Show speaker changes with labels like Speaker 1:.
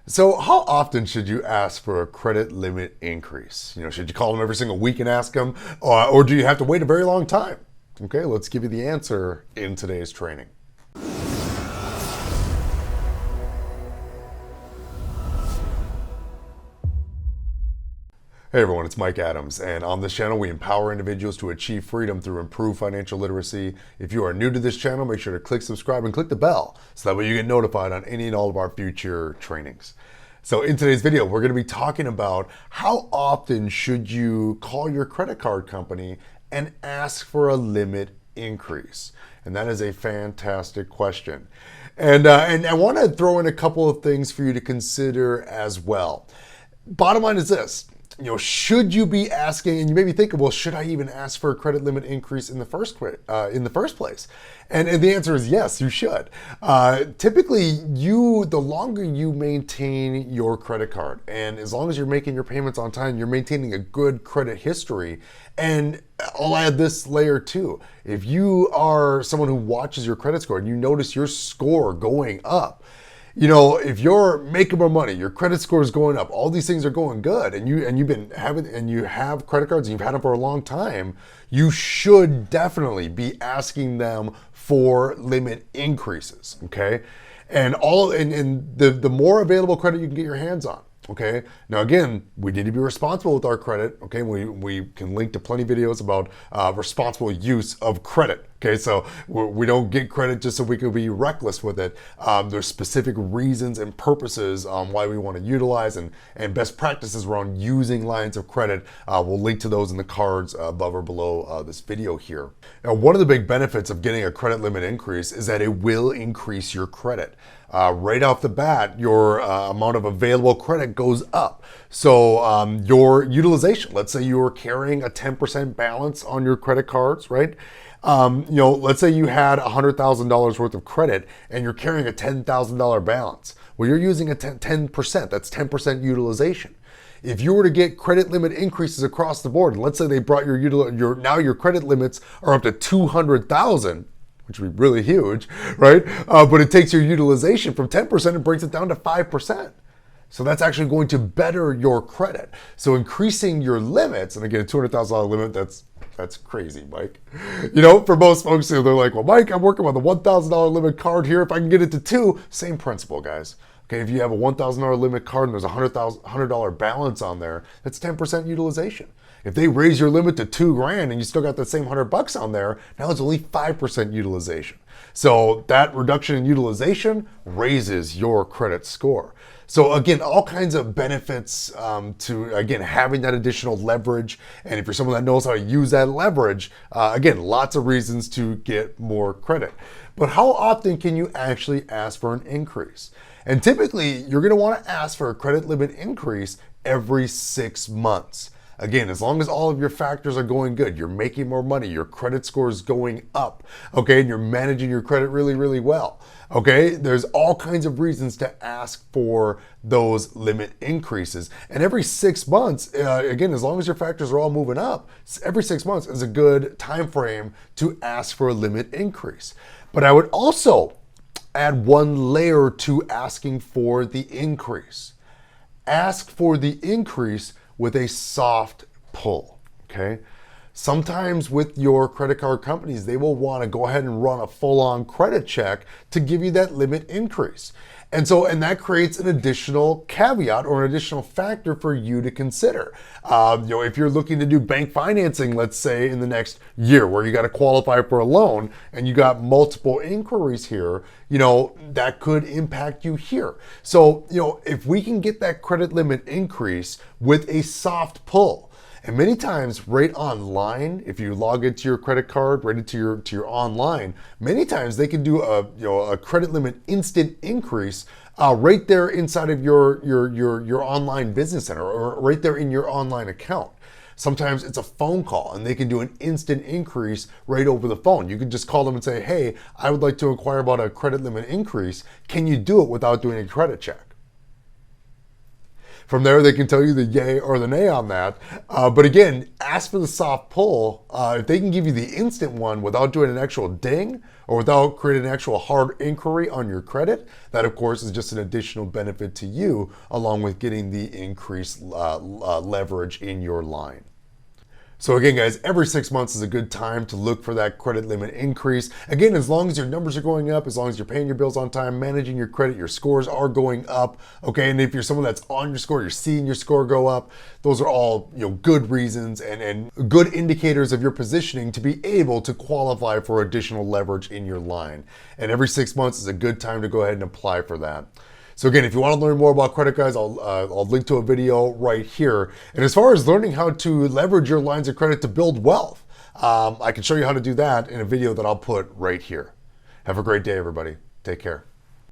Speaker 1: So how often should you ask for a credit limit increase? Should you call them every single week and ask them, or do you have to wait a very long time? Okay, let's give you the answer in today's training. Hey everyone, it's Mike Adams, and on this channel we empower individuals to achieve freedom through improved financial literacy. If you are new to this channel, make sure to click subscribe and click the bell so that way you get notified on any and all of our future trainings. So in today's video, we're going to be talking about how often should you call your credit card company and ask for a limit increase? And that is a fantastic question. And I want to throw in a couple of things for you to consider as well. Bottom line is this. Should you be asking, and you may be thinking, well, should I even ask for a credit limit increase in the first place? And the answer is yes, you should. Typically, the longer you maintain your credit card, and as long as you're making your payments on time, you're maintaining a good credit history. And I'll add this layer too. If you are someone who watches your credit score and you notice your score going up, if you're making more money, your credit score is going up, all these things are going good, and you have credit cards and you've had them for a long time, you should definitely be asking them for limit increases. Okay, and the more available credit you can get your hands on. Okay. Now, again, we need to be responsible with our credit. Okay. We can link to plenty of videos about responsible use of credit. Okay. So we don't get credit just so we can be reckless with it. There's specific reasons and purposes why we want to utilize and best practices around using lines of credit. We'll link to those in the cards above or below this video here. Now, one of the big benefits of getting a credit limit increase is that it will increase your credit. Right off the bat, your amount of available credit goes up. So your utilization, let's say you're carrying a 10% balance on your credit cards, right? Let's say you had $100,000 worth of credit and you're carrying a $10,000 balance. Well, you're using a 10%. That's 10% utilization. If you were to get credit limit increases across the board, and let's say they brought your credit limits are up to $200,000, which would be really huge, right? But it takes your utilization from 10% and brings it down to 5%. So that's actually going to better your credit. So increasing your limits, and again, a $200,000 limit, that's crazy, Mike. For most folks, they're like, well, Mike, I'm working with a $1,000 limit card here. If I can get it to $2,000, same principle, guys. Okay, if you have a $1,000 limit card and there's a $100 balance on there, that's 10% utilization. If they raise your limit to $2,000 and you still got the same $100 on there, now it's only 5% utilization. So that reduction in utilization raises your credit score. So again, all kinds of benefits to, again, having that additional leverage. And if you're someone that knows how to use that leverage, again, lots of reasons to get more credit. But how often can you actually ask for an increase? And typically, you're going to want to ask for a credit limit increase every 6 months. Again, as long as all of your factors are going good, you're making more money, your credit score is going up, okay, and you're managing your credit really, really well, okay? There's all kinds of reasons to ask for those limit increases. And every 6 months, again, as long as your factors are all moving up, every 6 months is a good time frame to ask for a limit increase. But I would also add one layer to asking for the increase. Ask for the increase with a soft pull, okay? Sometimes with your credit card companies, they will want to go ahead and run a full-on credit check to give you that limit increase. And that creates an additional caveat or an additional factor for you to consider. If you're looking to do bank financing, let's say in the next year where you got to qualify for a loan and you got multiple inquiries here, that could impact you here. So, if we can get that credit limit increase with a soft pull, and many times right online, if you log into your credit card, right into your online, many times they can do a credit limit instant increase right there inside of your online business center or right there in your online account. Sometimes it's a phone call and they can do an instant increase right over the phone. You can just call them and say, hey, I would like to inquire about a credit limit increase. Can you do it without doing a credit check? from there, they can tell you the yay or the nay on that. But again, ask for the soft pull. If they can give you the instant one without doing an actual ding or without creating an actual hard inquiry on your credit, that of course is just an additional benefit to you, along with getting the increased leverage in your line. So again, guys, every 6 months is a good time to look for that credit limit increase. Again, as long as your numbers are going up, as long as you're paying your bills on time, managing your credit, your scores are going up. Okay, and if you're someone that's on your score, you're seeing your score go up. Those are all good reasons and good indicators of your positioning to be able to qualify for additional leverage in your line. And every 6 months is a good time to go ahead and apply for that. So again, if you want to learn more about credit, guys, I'll link to a video right here. And as far as learning how to leverage your lines of credit to build wealth, I can show you how to do that in a video that I'll put right here. Have a great day, everybody. Take care.